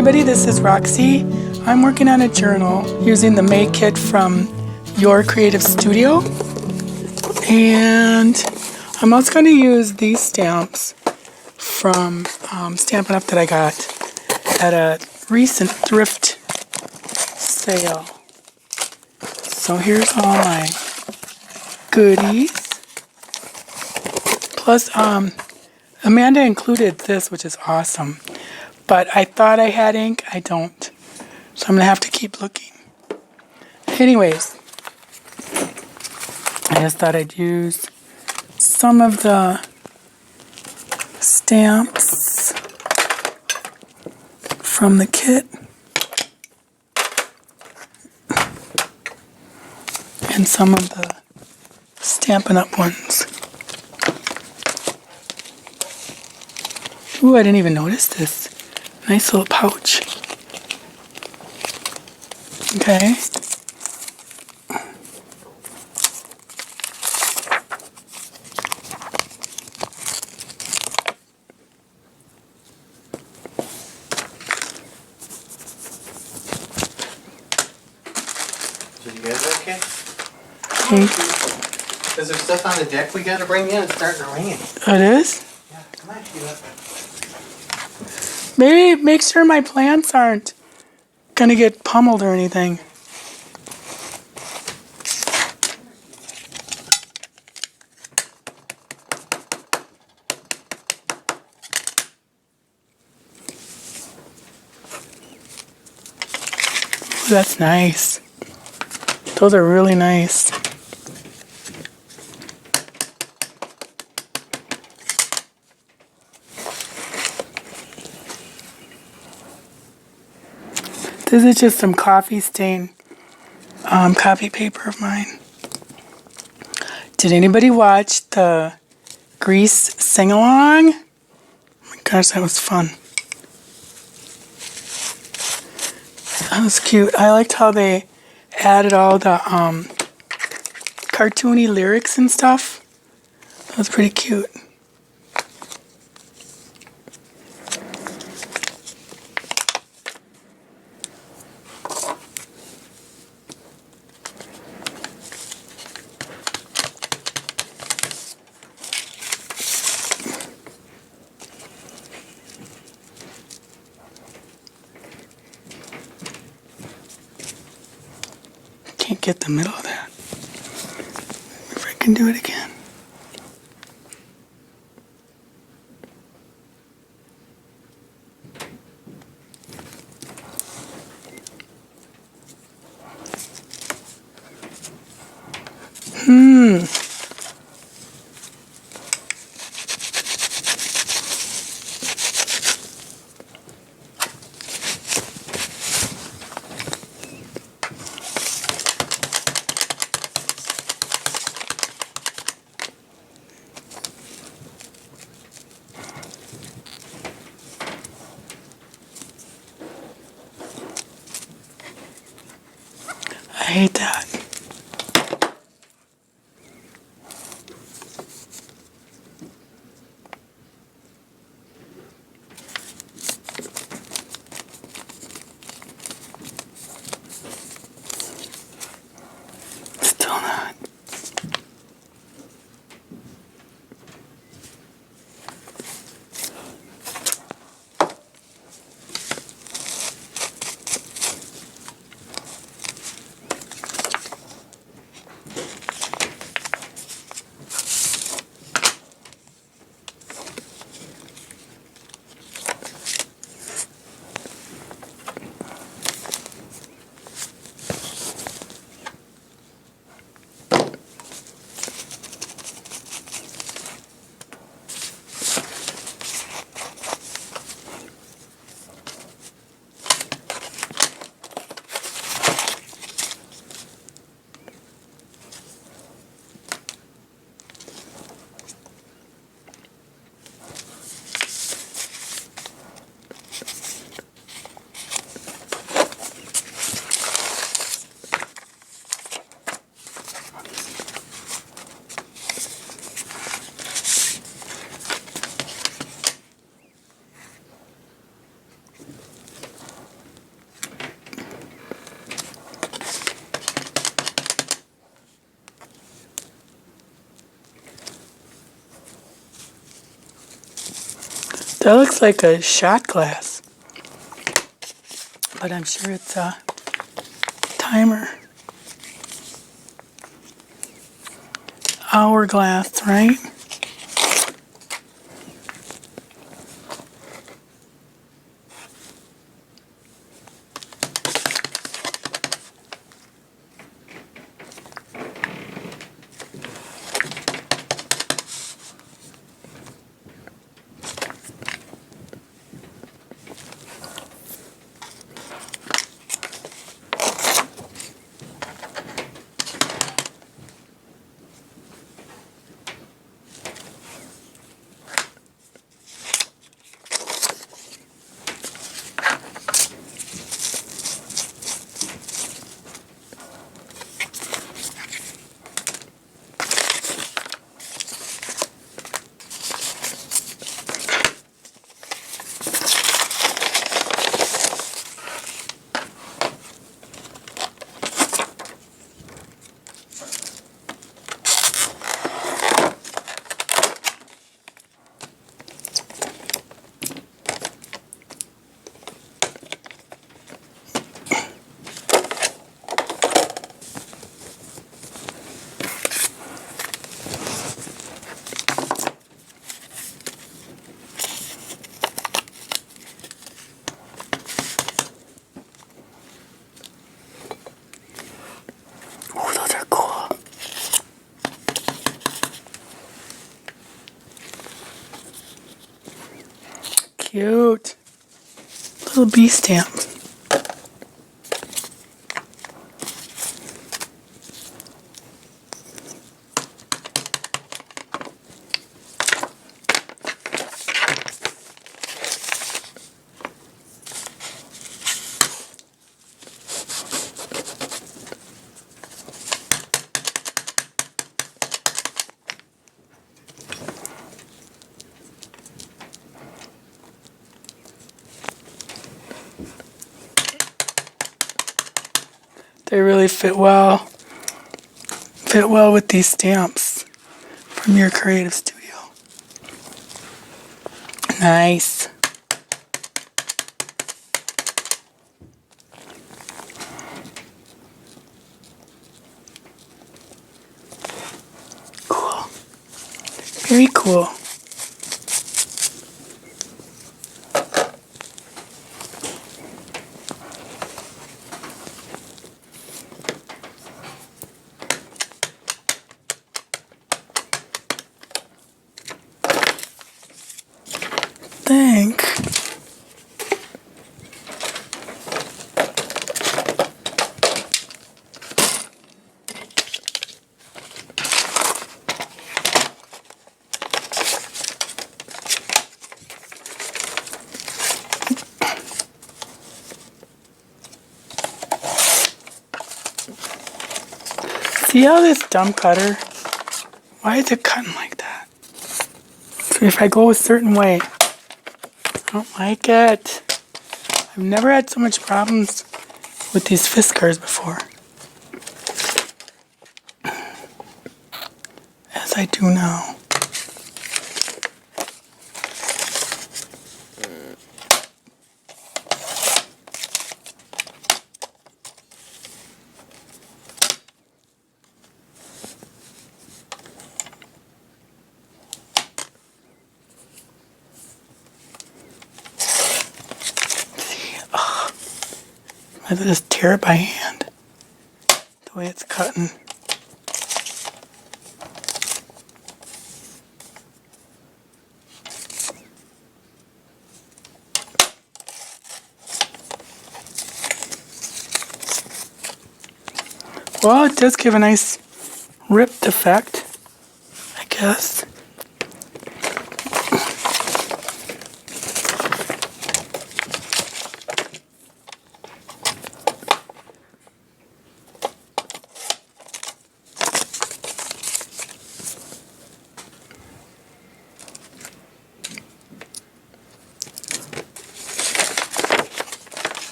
everybody, this is Roxy. I'm working on a journal using the Make Kit from Your Creative Studio. And I'm also going to use these stamps from Stampin' Up! That I got at a recent thrift sale. So here's all my goodies. Plus, Amanda included this, which is awesome. But I thought I had ink. I don't. So I'm going to have to keep looking. Anyways, I just thought I'd use some of the stamps from the kit. And some of the Stampin' Up! Ones. Ooh, I didn't even notice this. Nice little pouch. Okay. So you guys okay? Is there stuff on the deck we gotta bring in? It's starting to rain. It is? Yeah, come on, Sheila. Maybe make sure my plants aren't gonna get pummeled or anything. Ooh, that's nice. Those are really nice. This is just some coffee stain copy paper of mine. Did anybody watch the Grease sing-along? Oh my gosh, that was fun. That was cute. I liked how they added all the cartoony lyrics and stuff. That was pretty cute. Can't get the middle of that. If I can do it again. That looks like a shot glass, but I'm sure it's a timer. Hourglass, right? Cute. Little bee stamp. They really fit well with these stamps from your creative studio. Nice. Cool. Very cool. Think. See how this dumb cutter, why is it cutting like that? So if I go a certain way, I don't like it. I've never had so much problems with these Fiskars before as I do now. I just tear it by hand, the way it's cutting. Well, it does give a nice ripped effect, I guess.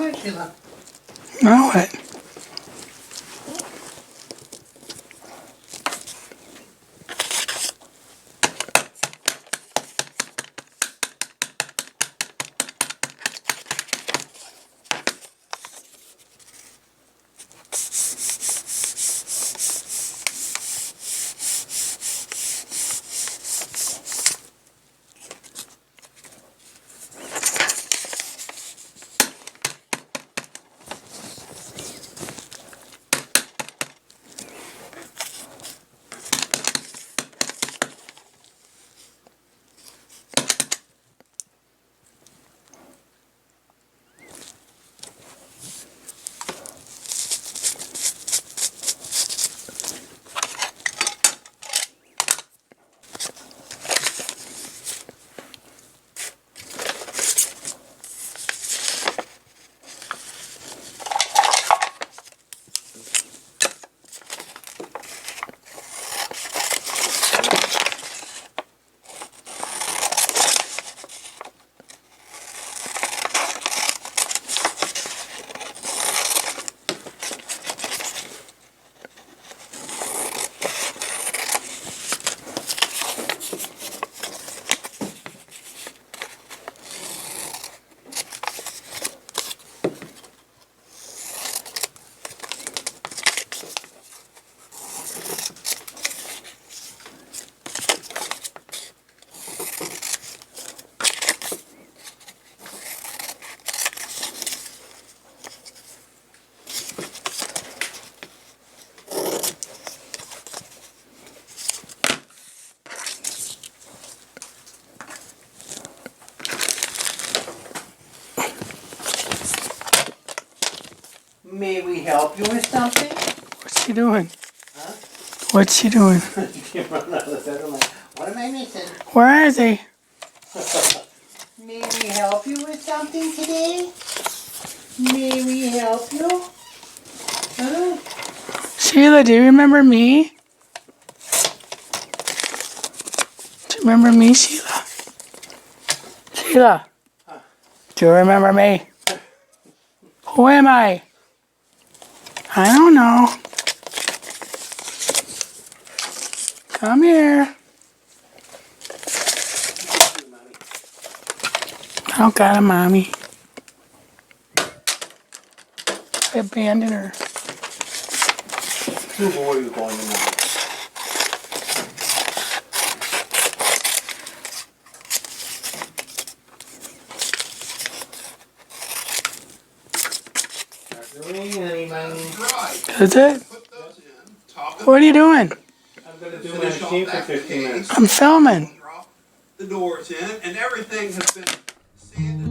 on, Sheila. Now what? May we help you with something? What's she doing? Huh? What's she doing? You run out of that, I'm like, what am I missing? Where is he? May we help you with something today? May we help you? Huh? Sheila, do you remember me? Do you remember me, Sheila? Sheila, do you remember me? Who am I? I don't know. Come here. I don't got a mommy. I abandoned her. Where are you going now? Is it? What are you doing? I'm going to do my machine for 15 minutes. I'm filming. Drop the doors in, and everything has been sanded.